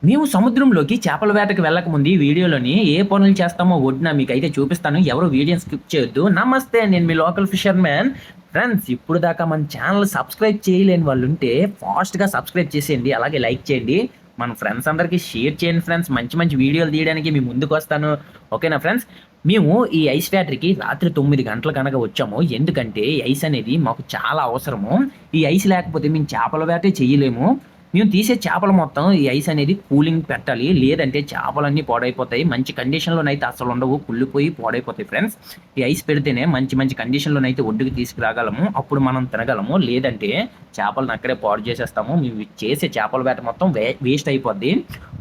మేము సముద్రంలోకి చేపల వేటకి వెళ్ళకముందు ఈ వీడియోలోని ఏ పనులు చేస్తామో ఒడ్డున మీకైతే చూపిస్తాను. ఎవరు వీడియోని స్కిప్ చేయొద్దు. నమస్తే, నేను మీ లోకల్ ఫిషర్‌మ్యాన్. ఫ్రెండ్స్, ఇప్పుడు దాకా మన ఛానెల్ సబ్స్క్రైబ్ చేయలేని వాళ్ళుంటే ఫాస్ట్‌గా సబ్స్క్రైబ్ చేసేయండి. అలాగే లైక్ చేయండి. మన ఫ్రెండ్స్ అందరికీ షేర్ చేయండి ఫ్రెండ్స్. మంచి మంచి వీడియోలు తీయడానికి మీ ముందుకొస్తాను. ఓకేనా ఫ్రెండ్స్? మేము ఈ ఐస్ ఫ్యాక్టరీకి రాత్రి 9 గంటల కనక వచ్చాము. ఎందుకంటే ఈ ఐస్ అనేది మాకు చాలా అవసరము. ఈ ఐస్ లేకపోతే మేము చేపల వేటే చేయలేము. మేము తీసే చేపలు మొత్తం ఈ ఐస్ అనేది కూలింగ్ పెట్టాలి. లేదంటే చేపలన్నీ పాడైపోతాయి. మంచి కండిషన్‌లోనైతే అస్సలుండవు. కుళ్ళిపోయి పాడైపోతాయి ఫ్రెండ్స్. ఈ ఐస్ పెడితేనే మంచి మంచి కండిషన్‌లోనైతే ఒడ్డుకి తీసుకురాగలము. అప్పుడు మనం తినగలము. లేదంటే చేపలను అక్కడే పాడు చేసేస్తాము. మేము చేసే చేపల వేట మొత్తం వేస్ట్ అయిపోద్ది.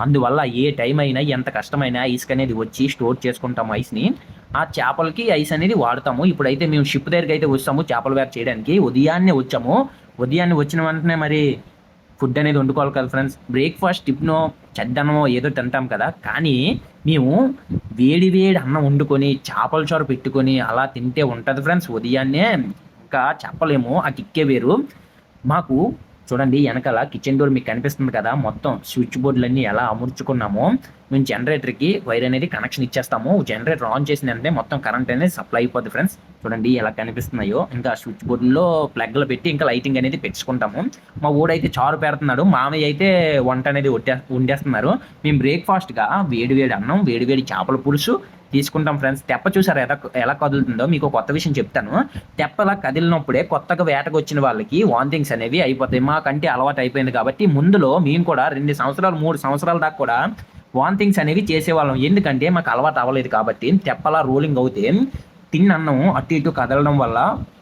అందువల్ల ఏ టైం అయినా ఎంత కష్టమైనా ఐస్‌కి అనేది వచ్చి స్టోర్ చేసుకుంటాము ఐస్‌ని. ఆ చేపలకి ఐస్ అనేది వాడతాము. ఇప్పుడైతే మేము షిప్ దగ్గరికైతే వచ్చాము చేపల వేట చేయడానికి. ఉదయాన్నే వచ్చాము. ఉదయాన్నే వచ్చిన వెంటనే మరి ఫుడ్ అనేది వండుకోవాలి కదా ఫ్రెండ్స్. బ్రేక్‌ఫాస్ట్ టిఫినో, చద్దన్నమో ఏదో తింటాం కదా! కానీ మేము వేడి వేడి అన్నం వండుకొని, చేపల చారు పెట్టుకొని అలా తింటే ఉంటది ఫ్రెండ్స్ ఉదయాన్నే. ఇంకా చెప్పలేము. ఆ కిక్కే వేరు. మాకు చూడండి ఎనకాల కిచెన్ డోర్ మీకు కనిపిస్తుంది కదా! మొత్తం స్విచ్ బోర్డ్‌లన్నీ ఎలా అమర్చుకున్నామో, మేము జనరేటర్‌కి వైర్ అనేది కనెక్షన్ ఇచ్చేస్తాము. జనరేటర్ ఆన్ చేసిన వెంటనే మొత్తం కరెంట్ అనేది సప్లై అయిపోద్ది ఫ్రెండ్స్. చూడండి ఎలా కనిపిస్తున్నాయో. ఇంకా స్విచ్ బోర్డ్‌లో ప్లగ్‌లు పెట్టి ఇంకా లైటింగ్ అనేది పెట్టేసుకుంటాము. మా వోడైతే చారు పెడుతున్నాడు. మామయ్య అయితే వంట అనేది వండేస్తున్నారు. మేము బ్రేక్‌ఫాస్ట్‌గా వేడి వేడి అన్నం, వేడి వేడి చేపల పులుసు తీసుకుంటాం ఫ్రెండ్స్. తెప్ప చూసారా ఎలా ఎలా కదులుతుందో? మీకో కొత్త విషయం చెప్తాను. తెప్ప అలా కదిలినప్పుడే కొత్తగా వేటకొచ్చిన వాళ్ళకి వామిటింగ్స్ అనేవి అయిపోతాయి. మాకంటే అలవాటు అయిపోయింది కాబట్టి ముందులో మేము కూడా 2 సంవత్సరాలు, 3 సంవత్సరాల దాకా కూడా వామిటింగ్స్ అనేవి చేసేవాళ్ళం. ఎందుకంటే మాకు అలవాటు అవ్వలేదు కాబట్టి. తెప్పలా రోలింగ్ అవుతే తిన్న అన్నం అటు ఇటు కదలడం వల్ల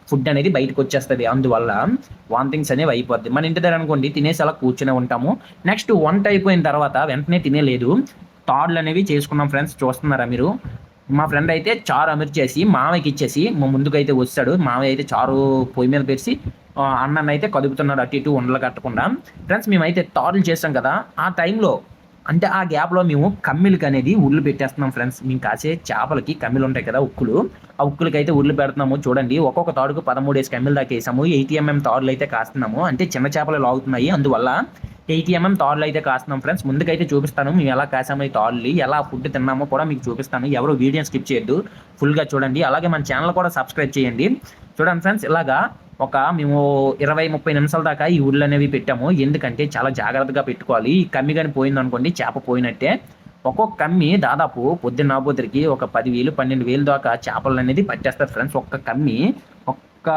ఫుడ్ అనేది బయటకొచ్చేస్తది. అందువల్ల వామిటింగ్స్ అనేవి అయిపోద్ది. మన ఇంటి దగ్గర అనుకోండి తినేసి అలా కూర్చునే ఉంటాము. నెక్స్ట్ వంట అయిపోయిన తర్వాత వెంటనే తినేలేదు. తాడులనేవి చేసుకున్నాం ఫ్రెండ్స్. చూస్తున్నారా మీరు? మా ఫ్రెండ్ అయితే చారు అమిర్చేసి మామయ్యకి ఇచ్చేసి మా ముందుకైతే వచ్చాడు. మామయ్య అయితే చారు పొయ్యి మీద పెట్టి అన్నాన్నయితే కదుపుతున్నాడు అటు ఇటు ఉండలు కట్టకుండా. ఫ్రెండ్స్, మేమైతే తాడులు చేసాం కదా! ఆ టైంలో అంటే ఆ గ్యాప్‌లో మేము కమ్మిలకనేది ఉర్లు పెట్టేస్తున్నాం ఫ్రెండ్స్. మేము కాసే చేపలకి కమ్మిలుంటాయి కదా! ఉక్కులు. ఆ ఉక్కులకైతే ఉర్లు పెడుతున్నాము. చూడండి ఒక్కొక్క తాడుకు 13 కమ్మిల దాకా ఏసాము. 80 తాడులైతే కాస్తున్నాము. అంటే చిన్న చేపలే లాగుతున్నాయి. అందువల్ల 80 తాడులైతే కాస్తున్నాం ఫ్రెండ్స్. ముందుకైతే చూపిస్తాను మేము ఎలా కాసామో ఈ తాడులు, ఎలా ఫుడ్ తిన్నామో కూడా మీకు చూపిస్తాను. ఎవరు వీడియోని స్కిప్ చేయొద్దు. ఫుల్‌గా చూడండి. అలాగే మన ఛానెల్ కూడా సబ్స్క్రైబ్ చేయండి. చూడండి ఫ్రెండ్స్, ఇలాగా మేము 20, 30 నిమిషాల దాకా ఈ ఉర్లనేవి పెట్టాము. ఎందుకంటే చాలా జాగ్రత్తగా పెట్టుకోవాలి. ఈ కమ్మి గాని పోయిందనుకోండి చేప పోయినట్టే. ఒక్కొక్క కమ్మి దాదాపు పొద్దున్న రాబోతరికి ఒక 10,000, 12,000 దాకా చేపలనేది పట్టేస్తది ఫ్రెండ్స్. ఒక్క కమ్మి ఒక్క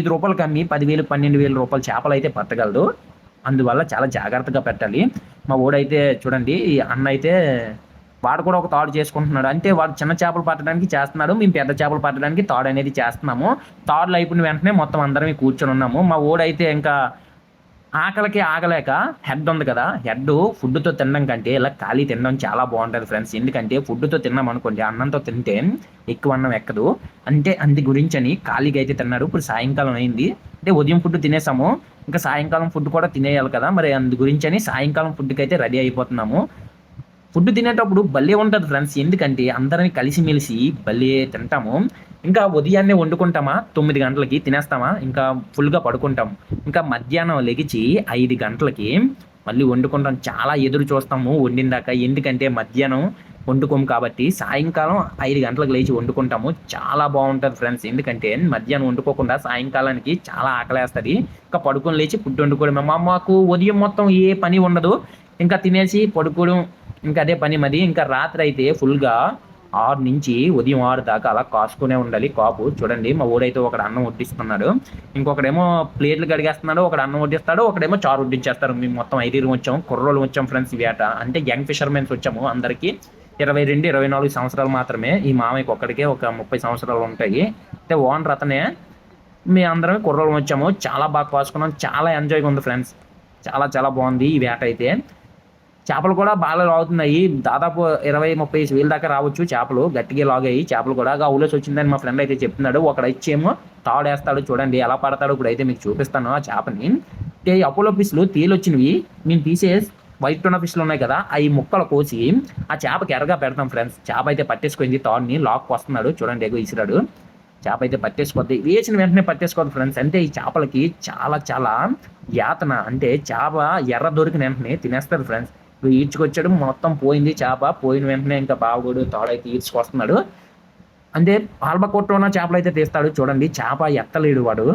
రూ. 5 కమ్మి 10,000, 12,000 చేపలైతే పట్టగలదు. అందువల్ల చాలా జాగ్రత్తగా పెట్టాలి. మా వోడైతే చూడండి ఈ అన్న అయితే వాడు కూడా ఒక తాడు చేసుకుంటున్నాడు. అంటే వాడు చిన్న చేపలు పట్టడానికి చేస్తున్నాడు. మేము పెద్ద చేపలు పట్టడానికి తాడనేది చేస్తున్నాము. తాడులు అయిపోయిన వెంటనే మొత్తం అందరం కూర్చొనున్నాము. మా వోడైతే ఇంకా ఆకలికి ఆగలేక హెడ్ ఉంది కదా! హెడ్డు ఫుడ్‌తో తినడం కంటే ఇలా ఖాళీ తినడం చాలా బావుంటది ఫ్రెండ్స్. ఎందుకంటే ఫుడ్‌తో తిన్నామనుకోండి అన్నంతో తింటే ఎక్కువ అన్నం ఎక్కదు. అంటే అందు గురించని ఖాళీగా అయితే తిన్నాడు. ఇప్పుడు సాయంకాలం అయింది. అంటే ఉదయం ఫుడ్ తినేసాము. ఇంకా సాయంకాలం ఫుడ్ కూడా తినేయాలి కదా! మరి అందు గురించని సాయంకాలం ఫుడ్‌కైతే రెడీ అయిపోతున్నాము. ఫుడ్ తినేటప్పుడు భలే ఉంటది ఫ్రెండ్స్. ఎందుకంటే అందరం కలిసిమెలిసి భలే తింటాము. ఇంకా ఉదయాన్నే వండుకుంటామా 9 గంటలకి తినేస్తామా, ఇంకా ఫుల్‌గా పడుకుంటాం. ఇంకా మధ్యాహ్నం లెగిచి 5 గంటలకి మళ్ళీ వండుకుంటాం. చాలా ఎదురు చూస్తాము వండిందాక. ఎందుకంటే మధ్యాహ్నం వండుకోము కాబట్టి సాయంకాలం 5 గంటలకు లేచి వండుకుంటాము. చాలా బావుంటది ఫ్రెండ్స్. ఎందుకంటే మధ్యాహ్నం వండుకోకుండా సాయంకాలానికి చాలా ఆకలేస్తది. ఇంకా పడుకొని లేచి ఫుడ్ వండుకోవడమే. మాకు ఉదయం మొత్తం ఏ పని ఉండదు. ఇంకా తినేసి పడుకోవడం, ఇంకా అదే పని మాది. ఇంకా రాత్రయితే ఫుల్‌గా 6 నుంచి ఉదయం 6 దాకా అలా కాసుకునే ఉండాలి కాపు. చూడండి మా వోడైతే ఒకడు అన్నం వడ్డిస్తున్నాడు. ఇంకొకడేమో ప్లేట్లు కడిగేస్తున్నాడు. ఒకడు అన్నం వడ్డిస్తాడు. ఒకడేమో చారు వడ్డించేస్తారు. మేము మొత్తం 5 వచ్చాము. కుర్రోళ్ళం వచ్చాం ఫ్రెండ్స్ ఈ వేట. అంటే యంగ్ ఫిషర్‌మెన్స్ వచ్చాము. అందరికి 22, 24 సంవత్సరాలు మాత్రమే. ఈ మామయ్యకి ఒక్కడికే ఒక 30 సంవత్సరాలు ఉంటాయి. అంటే ఓనర్ అతనే. మేమందరం కుర్రోళ్ళం వచ్చాము. చాలా బాగా కాసుకున్నాం. చాలా ఎంజాయ్‌గా ఉంది ఫ్రెండ్స్. చాలా చాలా బావుంది ఈ వేట అయితే. చేపలు కూడా బాగా లాగుతున్నాయి. దాదాపు 20, 30 వేలు దాకా రావచ్చు చేపలు. గట్టిగా లాగాయి చేపలు కూడా. ఉలేసొచ్చిందని మా ఫ్రెండ్ అయితే చెప్తున్నాడు. ఒకడొచ్చేమో తాడేస్తాడు. చూడండి ఎలా పడతాడో ఇప్పుడైతే మీకు చూపిస్తాను ఆ చేపని. అంటే అపోలో ఫిష్‌లు తేలొచ్చినవి మేము తీసే వైట్ టూనా ఫిష్‌లు ఉన్నాయి కదా! అయి ముక్కలు కోసి ఆ చేపకి ఎరగా పెడతాం ఫ్రెండ్స్. చేప అయితే పట్టేసుకుంది తాడుని. లాక్కొస్తున్నాడు. చూడండి ఎగో ఇసిరాడు. చేప అయితే పట్టేసుకోద్ది. వేసిన వెంటనే పట్టేసుకోద్ది ఫ్రెండ్స్. అంటే ఈ చేపలకి చాలా చాలా యాతన. అంటే చేప ఎర్ర దొరికిన వెంటనే తినేస్తది ఫ్రెండ్స్. ఈడ్చుకొచ్చాడు, మొత్తం పోయింది చేప. పోయిన వెంటనే ఇంకా బావగోడు తాడైతే ఈడ్చుకొస్తున్నాడు. అంటే ఆల్బకోట్లో చేపలైతే తీస్తాడు. చూడండి చేప ఎత్తలేడు వాడు.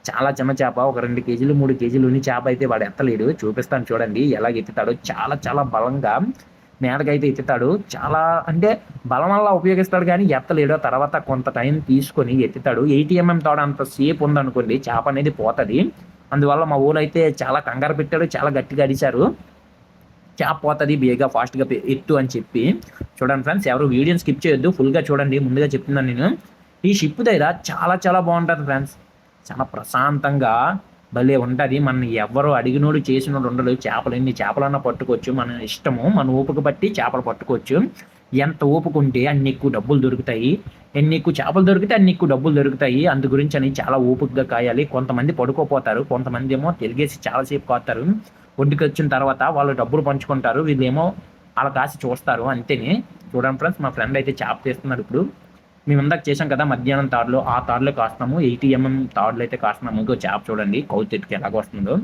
చాలా చిన్న చేప, ఒక 2 కేజీలు 3 కేజీలు ఉన్న చేప అయితే వాడు ఎత్తలేడు. చూపిస్తాను చూడండి ఎలాగ ఎత్తుతాడో. చాలా చాలా బలంగా మీదకైతే ఎత్తుతాడు. చాలా అంటే బలం వల్ల ఉపయోగిస్తాడు కానీ ఎత్తలేడు. తర్వాత కొంత టైం తీసుకొని ఎత్తుతాడు. 80 తాడు అంత సేపు ఉందనుకోండి చేప అనేది పోతుంది. అందువల్ల మా ఊళ్ళైతే చాలా కంగారు పెట్టాడు, చాలా గట్టిగా అడిచారు. చేప పోతుంది బేగా ఫాస్ట్గా ఎత్తు అని చెప్పి. చూడండి ఫ్రెండ్స్, ఎవరు వీడియోని స్కిప్ చేయొద్దు, ఫుల్గా చూడండి. ముందుగా చెప్తున్నాను నేను, ఈ షిప్ దగ్గర చాలా చాలా బాగుంటుంది ఫ్రెండ్స్. చాలా ప్రశాంతంగా భలే ఉంటుంది. మన ఎవరు అడిగినోడు చేసినోడు ఉండడు. చేపలు ఎన్ని చేపలన్నా పట్టుకోవచ్చు, మన ఇష్టము. మన ఊపుకు బట్టి చేపలు పట్టుకోవచ్చు. ఎంత ఊపుకుంటే అన్ని ఎక్కువ డబ్బులు దొరుకుతాయి. ఎన్ని ఎక్కువ చేపలు దొరికితే అన్ని ఎక్కువ డబ్బులు దొరుకుతాయి. అందు గురించి అని చాలా ఓపికగా కాయాలి. కొంతమంది పడుకోపోతారు, కొంతమంది ఏమో తిరిగేసి చాలాసేపు కాస్తారు. ఒడ్డుకి వచ్చిన తర్వాత వాళ్ళు డబ్బులు పంచుకుంటారు, వీళ్ళేమో అలా కాసి చూస్తారు అంతేనే. చూడండి ఫ్రెండ్స్, మా ఫ్రెండ్ అయితే చేప తీస్తున్నాడు ఇప్పుడు. మేము ఇందాక చేసాం కదా మధ్యాహ్నం తాడులో, ఆ తాడులో కాస్తున్నాము. 80 తాడులు అయితే కాస్తున్నాము. ఇంకో చేప చూడండి కౌతెట్టుకి ఎలాగ వస్తుందో.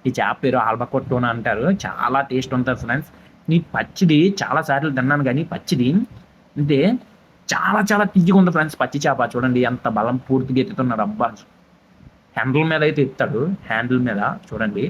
ఈ చేప పేరు ఆల్బకోట్టోనా అంటారు. చాలా టేస్ట్ ఉంటుంది ఫ్రెండ్స్. ఈ పచ్చిది చాలా సార్లు తిన్నాను కానీ పచ్చిది అంటే చాలా చాలా తియ్యగా ఉంటుంది ఫ్రెండ్స్. పచ్చి చేప చూడండి ఎంత బలం పూర్తిగా ఎత్తుతున్నాడు. అబ్బా హ్యాండిల్ మీద అయితే ఎత్తాడు, హ్యాండిల్ మీద చూడండి.